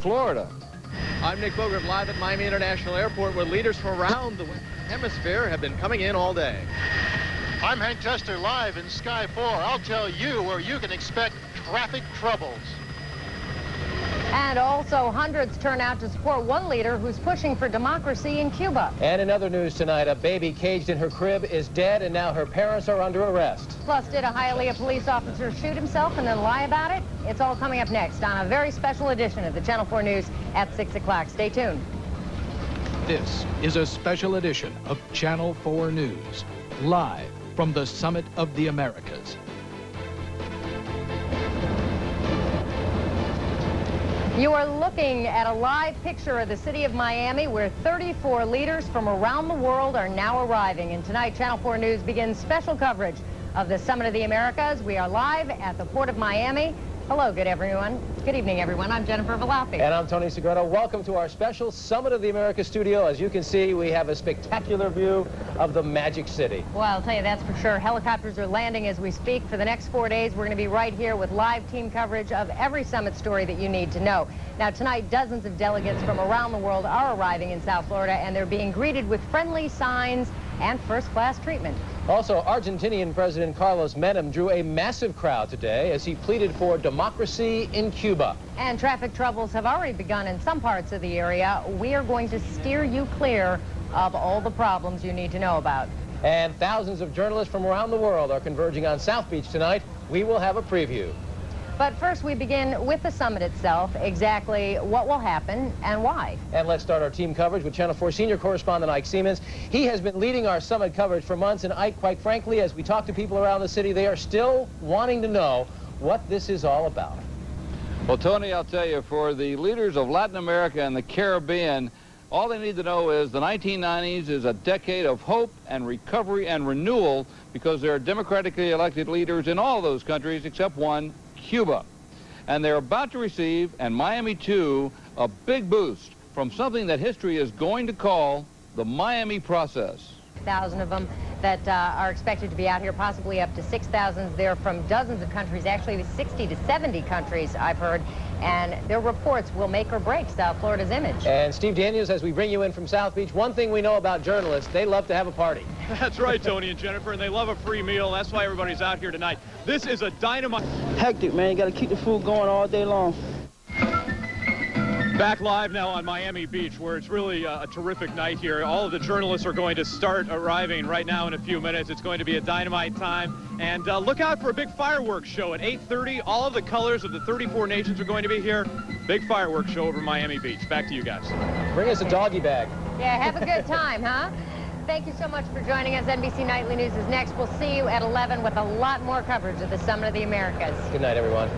Florida. I'm Nick Bogert, live at Miami International Airport, where leaders from around the hemisphere have been coming in all day. I'm Hank Tester, live in Sky 4. I'll tell you where you can expect traffic troubles. And also, hundreds turn out to support one leader who's pushing for democracy in Cuba. And in other news tonight, a baby caged in her crib is dead, and now her parents are under arrest. Plus, did a Hialeah police officer shoot himself and then lie about it? It's all coming up next on a very special edition of the Channel 4 News at 6 o'clock. Stay tuned. This is a special edition of Channel 4 News, live from the Summit of the Americas. You are looking at a live picture of the city of Miami, where 34 leaders from around the world are now arriving. And tonight, Channel 4 News begins special coverage of the Summit of the Americas. We are live at the Port of Miami. Hello, good evening, everyone. I'm Jennifer Valoppi. And I'm Tony Segreto. Welcome to our special Summit of the Americas studio. As you can see, we have a spectacular view of the Magic City. Well, I'll tell you, that's for sure. Helicopters are landing as we speak. For the next 4 days, we're going to be right here with live team coverage of every Summit story that you need to know. Now, tonight, dozens of delegates from around the world are arriving in South Florida, and they're being greeted with friendly signs and first-class treatment. Also, Argentinian President Carlos Menem drew a massive crowd today as he pleaded for democracy in Cuba. And traffic troubles have already begun in some parts of the area. We are going to steer you clear of all the problems you need to know about. And thousands of journalists from around the world are converging on South Beach tonight. We will have a preview. But first, we begin with the summit itself, exactly what will happen and why. And let's start our team coverage with Channel 4 senior correspondent Ike Seamans. He has been leading our summit coverage for months, and Ike, quite frankly, as we talk to people around the city, they are still wanting to know what this is all about. Well, Tony, I'll tell you, for the leaders of Latin America and the Caribbean, all they need to know is the 1990s is a decade of hope and recovery and renewal, because there are democratically elected leaders in all those countries except one, Cuba. And they're about to receive, and Miami too, a big boost from something that history is going to call the Miami process. 1,000 of them that are expected to be out here, possibly up to 6,000. They're from dozens of countries, actually 60 to 70 countries, I've heard. And their reports will make or break South Florida's image. And Steve Daniels, as we bring you in from South Beach, one thing we know about journalists, they love to have a party. That's right, Tony and Jennifer, and they love a free meal. That's why everybody's out here tonight. This is a dynamite... Hectic, man. You got to keep the food going all day long. Back live now on Miami Beach, where it's really a terrific night here. All of the journalists are going to start arriving right now in a few minutes. It's going to be a dynamite time. And look out for a big fireworks show at 8:30. All of the colors of the 34 nations are going to be here. Big fireworks show over Miami Beach. Back to you guys. Bring us a doggy bag. Yeah, have a good time, huh? Thank you so much for joining us. NBC Nightly News is next. We'll see you at 11 with a lot more coverage of the Summit of the Americas. Good night, everyone.